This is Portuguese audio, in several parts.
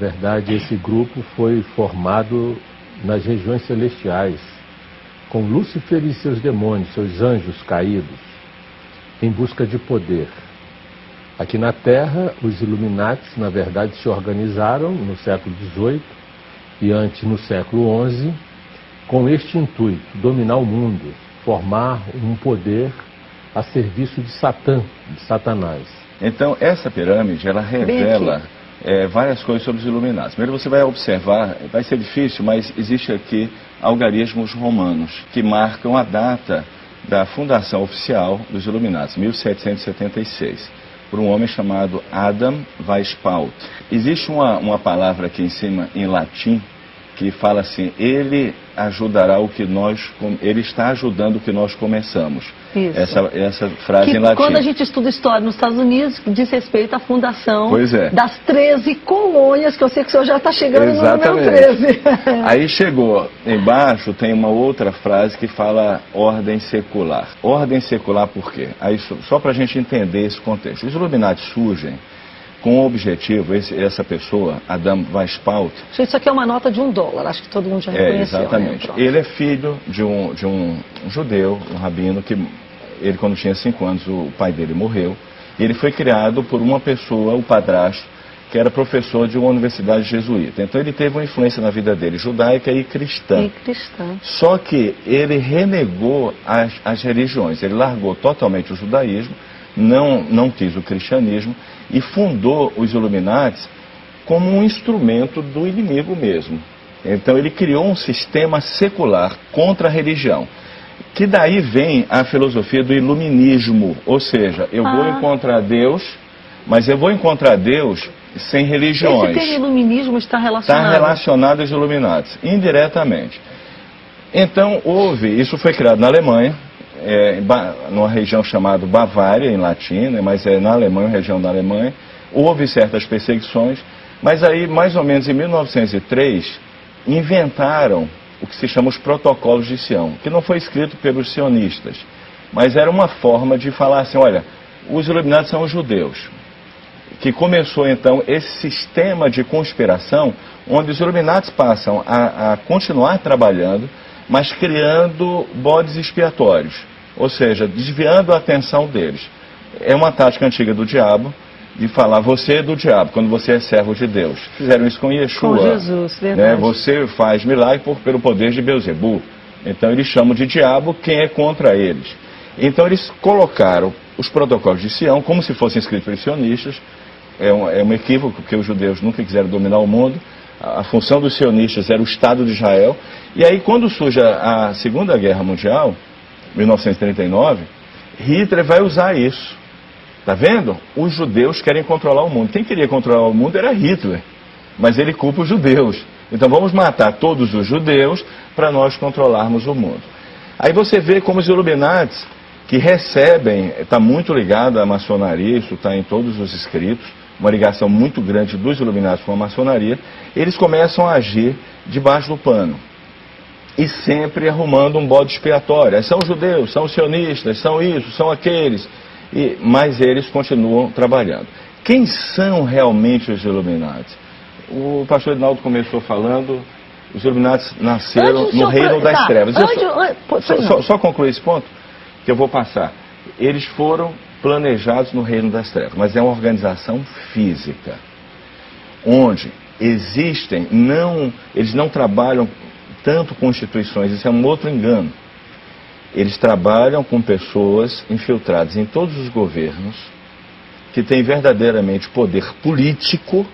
verdade, esse grupo foi formado nas regiões celestiais, com Lúcifer e seus demônios, seus anjos caídos, em busca de poder. Aqui na Terra, os Illuminatis, na verdade, se organizaram no século XVIII e antes no século XI, com este intuito, dominar o mundo, formar um poder a serviço de Satã, de Satanás. Então, essa pirâmide, ela revela várias coisas sobre os Illuminatis. Primeiro você vai observar, vai ser difícil, mas existe aqui algarismos romanos, que marcam a data da fundação oficial dos Illuminatis, 1776, por um homem chamado Adam Weishaupt. Existe uma palavra aqui em cima, em latim, que fala assim: ele ajudará o que ele está ajudando o que nós começamos. Isso. Essa frase em latim. Quando a gente estuda história nos Estados Unidos, diz respeito à fundação das 13 colônias, que eu sei que o senhor já está chegando no número 13. Aí chegou, embaixo tem uma outra frase que fala ordem secular. Ordem secular por quê? Aí, só para a gente entender esse contexto. Os Illuminati surgem com o objetivo, essa pessoa, Adam Weishaupt... Isso aqui é uma nota de $1, acho que todo mundo já reconheceu. Exatamente. Né? Ele é filho de um judeu, um rabino, que ele, quando tinha 5 anos, o pai dele morreu. E ele foi criado por uma pessoa, o padrasto, que era professor de uma universidade jesuíta. Então ele teve uma influência na vida dele, judaica e cristã. Só que ele renegou as religiões, ele largou totalmente o judaísmo, não quis o cristianismo e fundou os Illuminatis como um instrumento do inimigo mesmo. Então ele criou um sistema secular contra a religião, que daí vem a filosofia do iluminismo, ou seja, eu vou encontrar Deus, mas eu vou encontrar Deus sem religiões. Esse termo iluminismo está relacionado? Está relacionado aos Illuminatis, indiretamente. Então isso foi criado na Alemanha, numa região chamada Bavária, em latim, né, mas é na Alemanha, região da Alemanha. Houve certas perseguições, mas aí, mais ou menos em 1903, inventaram o que se chama os protocolos de Sião, que não foi escrito pelos sionistas, mas era uma forma de falar assim: olha, os Illuminati são os judeus, que começou então esse sistema de conspiração, onde os Illuminati passam a continuar trabalhando, mas criando bodes expiatórios, ou seja, desviando a atenção deles. É uma tática antiga do diabo, de falar: você é do diabo, quando você é servo de Deus. Fizeram isso com Yeshua. Com Jesus, verdade. Né? Você faz milagre pelo poder de Beelzebu. Então eles chamam de diabo quem é contra eles. Então eles colocaram os protocolos de Sião como se fossem escritos pelos sionistas. É um equívoco, porque os judeus nunca quiseram dominar o mundo. A função dos sionistas era o Estado de Israel. E aí, quando surge a Segunda Guerra Mundial, 1939, Hitler vai usar isso. Está vendo? Os judeus querem controlar o mundo. Quem queria controlar o mundo era Hitler, mas ele culpa os judeus. Então vamos matar todos os judeus para nós controlarmos o mundo. Aí você vê como os Illuminati, que recebem, está muito ligado à maçonaria, isso está em todos os escritos, uma ligação muito grande dos Illuminati com a maçonaria, eles começam a agir debaixo do pano. E sempre arrumando um bode expiatório. São os judeus, são os sionistas, são isso, são aqueles. Mas eles continuam trabalhando. Quem são realmente os Illuminati? O pastor Edinaldo começou falando, os Illuminati nasceram no reino das trevas. Só concluir esse ponto, que eu vou passar. Eles foram planejados no reino das trevas, mas é uma organização física, onde existem, eles não trabalham tanto com instituições, isso é um outro engano. Eles trabalham com pessoas infiltradas em todos os governos, que têm verdadeiramente poder político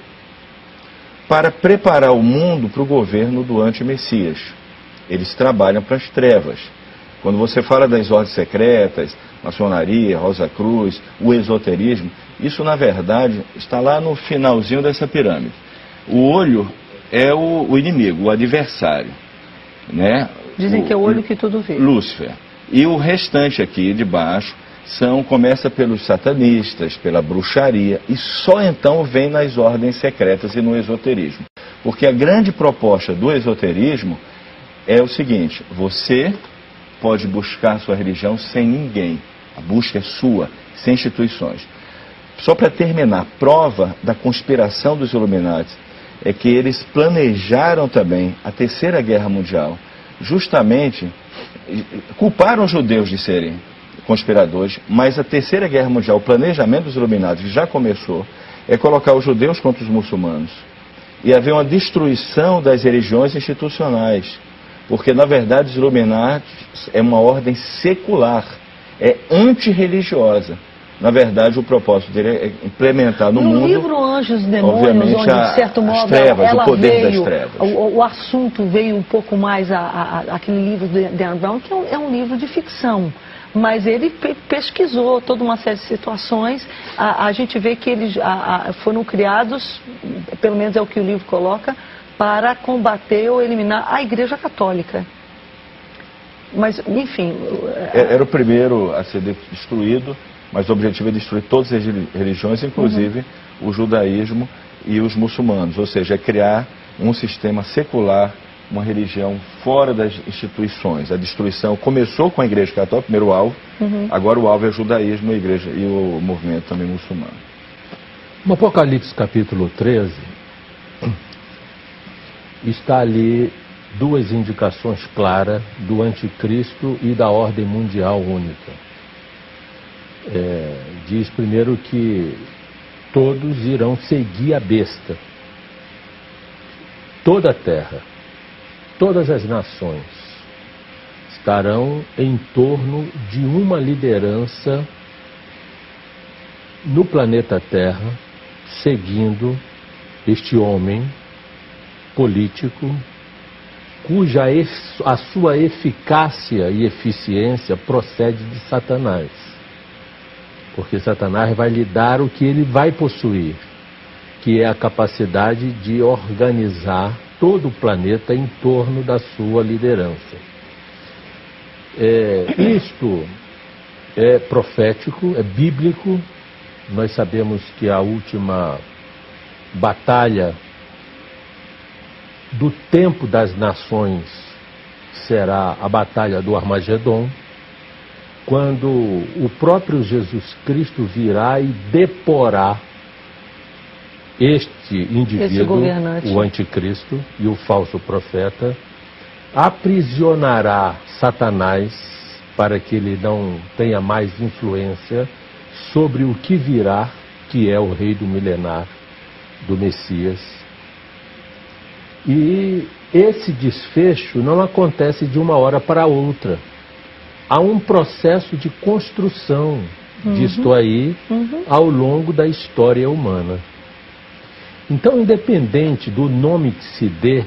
para preparar o mundo para o governo do anti-Messias. Eles trabalham para as trevas. Quando você fala das ordens secretas, maçonaria, Rosa Cruz, o esoterismo, isso na verdade está lá no finalzinho dessa pirâmide. O olho é o inimigo, o adversário, né? Dizem que é o olho que tudo vê. Lúcifer. E o restante aqui de baixo começa pelos satanistas, pela bruxaria, e só então vem nas ordens secretas e no esoterismo. Porque a grande proposta do esoterismo é o seguinte: você pode buscar sua religião sem ninguém. A busca é sua, sem instituições. Só para terminar, prova da conspiração dos Illuminati é que eles planejaram também a Terceira Guerra Mundial. Justamente, culparam os judeus de serem conspiradores, mas a Terceira Guerra Mundial, o planejamento dos Iluminados, que já começou, é colocar os judeus contra os muçulmanos. E haver uma destruição das religiões institucionais. Porque, na verdade, os Iluminados é uma ordem secular, é antirreligiosa. Na verdade, o propósito dele é implementar no mundo... No livro Anjos e Demônios, onde, de certo modo, trevas, ela o poder veio, das trevas. O assunto veio um pouco mais aquele livro de Dan Brown, que é um livro de ficção. Mas ele pesquisou toda uma série de situações. A gente vê que eles foram criados, pelo menos é o que o livro coloca, para combater ou eliminar a Igreja Católica. Mas, enfim... Era o primeiro a ser destruído, mas o objetivo é destruir todas as religiões, inclusive o judaísmo e os muçulmanos. Ou seja, é criar um sistema secular, uma religião fora das instituições. A destruição começou com a Igreja Católica, primeiro alvo, agora o alvo é o judaísmo, a igreja e o movimento também muçulmano. No Apocalipse capítulo 13, está ali duas indicações claras do anticristo e da ordem mundial única. Diz primeiro que todos irão seguir a besta. Toda a terra, todas as nações estarão em torno de uma liderança no planeta Terra, seguindo este homem político, cuja a sua eficácia e eficiência procede de Satanás. Porque Satanás vai lhe dar o que ele vai possuir, que é a capacidade de organizar todo o planeta em torno da sua liderança. Isto é profético, é bíblico. Nós sabemos que a última batalha do tempo das nações será a batalha do Armagedon, quando o próprio Jesus Cristo virá e deporá este indivíduo, o anticristo e o falso profeta, aprisionará Satanás para que ele não tenha mais influência sobre o que virá, que é o rei do milenar, do Messias. E esse desfecho não acontece de uma hora para outra. Há um processo de construção disto aí ao longo da história humana. Então, independente do nome que se dê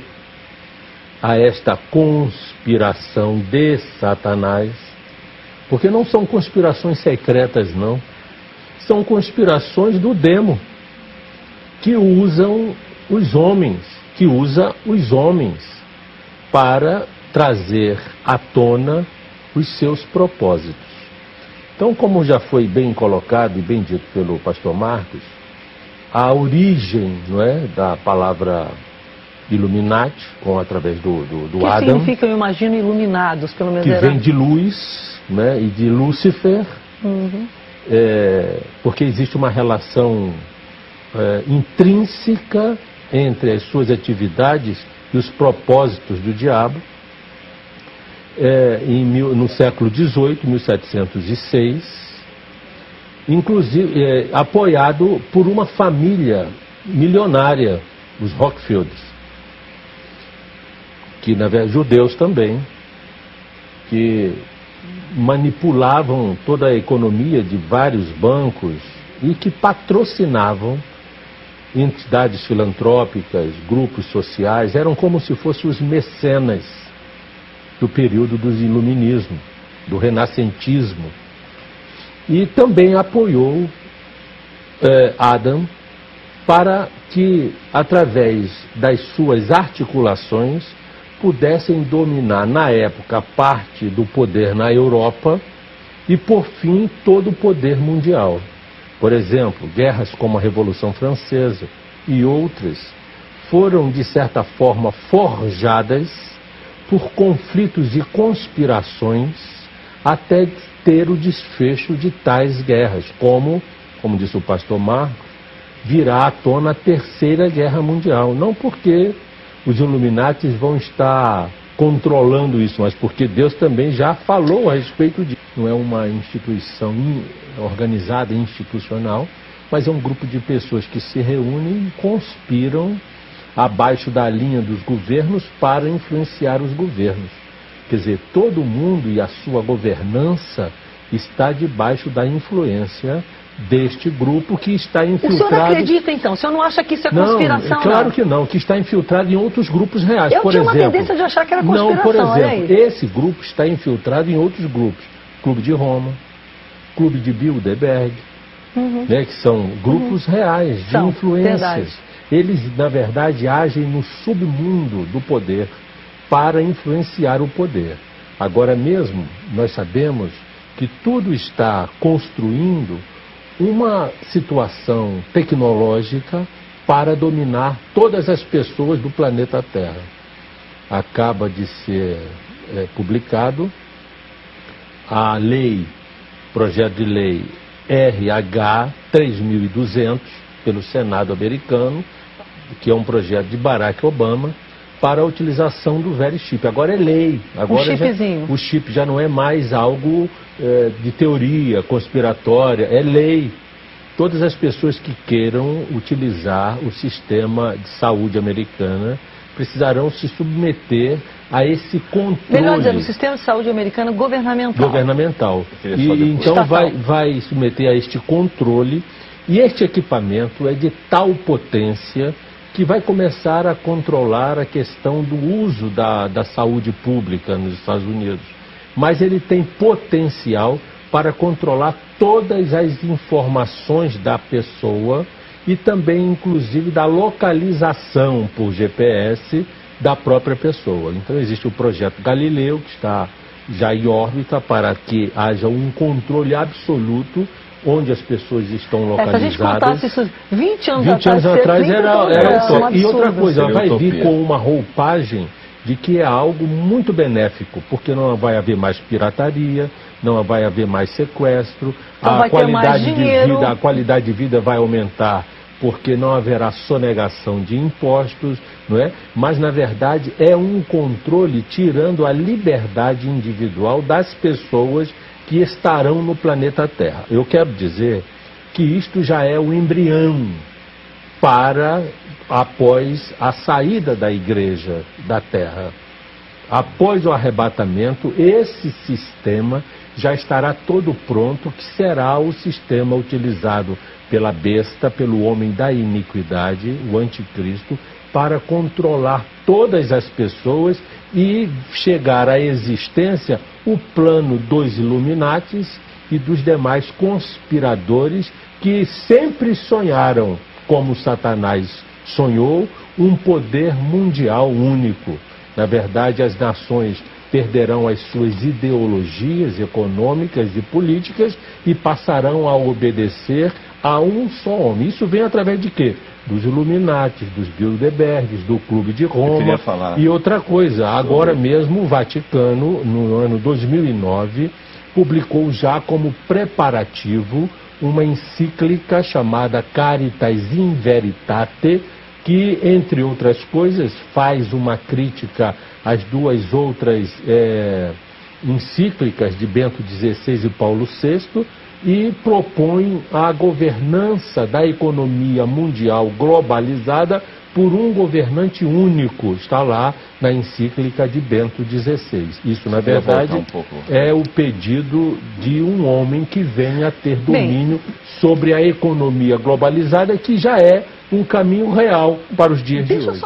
a esta conspiração de Satanás, porque não são conspirações secretas, não. São conspirações do demo, que usam os homens, para trazer à tona os seus propósitos. Então, como já foi bem colocado e bem dito pelo pastor Marcos, a origem, não é, da palavra Illuminati, através do Adam. Que significa, eu imagino, iluminados, pelo menos. Que vem de luz, né, e de Lúcifer, porque existe uma relação intrínseca entre as suas atividades e os propósitos do diabo. No século XVIII, 1706, inclusive apoiado por uma família milionária, os Rockefellers, que na verdade judeus também, que manipulavam toda a economia de vários bancos e que patrocinavam entidades filantrópicas, grupos sociais, eram como se fossem os mecenas do período do iluminismo, do renascentismo. E também apoiou Adam para que, através das suas articulações, pudessem dominar, na época, parte do poder na Europa e, por fim, todo o poder mundial. Por exemplo, guerras como a Revolução Francesa e outras foram, de certa forma, forjadas por conflitos e conspirações até ter o desfecho de tais guerras, como disse o pastor Marcos, virá à tona a Terceira Guerra Mundial. Não porque os Illuminatis vão estar controlando isso, mas porque Deus também já falou a respeito disso. Não é uma instituição organizada, institucional, mas é um grupo de pessoas que se reúnem e conspiram abaixo da linha dos governos para influenciar os governos. Quer dizer, todo mundo e a sua governança está debaixo da influência deste grupo que está infiltrado... O senhor acredita, então? O senhor não acha que isso é conspiração? Não, claro que não, que está infiltrado em outros grupos reais. Eu tinha uma tendência de achar que era conspiração. Não, por exemplo, esse grupo está infiltrado em outros grupos. Clube de Roma, Clube de Bilderberg, né, que são grupos reais de influências. Verdade. Eles, na verdade, agem no submundo do poder para influenciar o poder. Agora mesmo, nós sabemos que tudo está construindo uma situação tecnológica para dominar todas as pessoas do planeta Terra. Acaba de ser publicado a lei, projeto de lei RH 3200 pelo Senado americano, que é um projeto de Barack Obama, para a utilização do velho chip. Agora é lei. Agora o chip já não é mais algo de teoria conspiratória, é lei. Todas as pessoas que queiram utilizar o sistema de saúde americana precisarão se submeter a esse controle. Melhor dizendo, o sistema de saúde americano governamental. Governamental. E então vai submeter a este controle, e este equipamento é de tal potência que vai começar a controlar a questão do uso da saúde pública nos Estados Unidos. Mas ele tem potencial para controlar todas as informações da pessoa e também, inclusive, da localização por GPS da própria pessoa. Então existe o projeto Galileu, que está já em órbita para que haja um controle absoluto onde as pessoas estão localizadas. Se a gente contasse isso 20 anos atrás era e outra coisa, ela vai vir com uma roupagem de que é algo muito benéfico, porque não vai haver mais pirataria, não vai haver mais sequestro, então a qualidade de vida vai aumentar, porque não haverá sonegação de impostos, não é? Mas, na verdade, é um controle tirando a liberdade individual das pessoas que estarão no planeta Terra. Eu quero dizer que isto já é o embrião para após a saída da igreja da Terra. Após o arrebatamento, esse sistema já estará todo pronto, que será o sistema utilizado pela besta, pelo homem da iniquidade, o anticristo, para controlar todas as pessoas e chegar à existência o plano dos Illuminatis e dos demais conspiradores que sempre sonharam, como Satanás sonhou, um poder mundial único. Na verdade, as nações perderão as suas ideologias econômicas e políticas e passarão a obedecer a um só homem. Isso vem através de quê? Dos Illuminatis, dos Bilderbergs, do Clube de Roma. E outra coisa, agora mesmo o Vaticano, no ano 2009, publicou já como preparativo uma encíclica chamada Caritas in Veritate, que, entre outras coisas, faz uma crítica às duas outras encíclicas de Bento XVI e Paulo VI e propõe a governança da economia mundial globalizada por um governante único. Está lá na encíclica de Bento XVI. Isso, na verdade, é o pedido de um homem que venha a ter domínio sobre a economia globalizada, que já é um caminho real para os dias de hoje.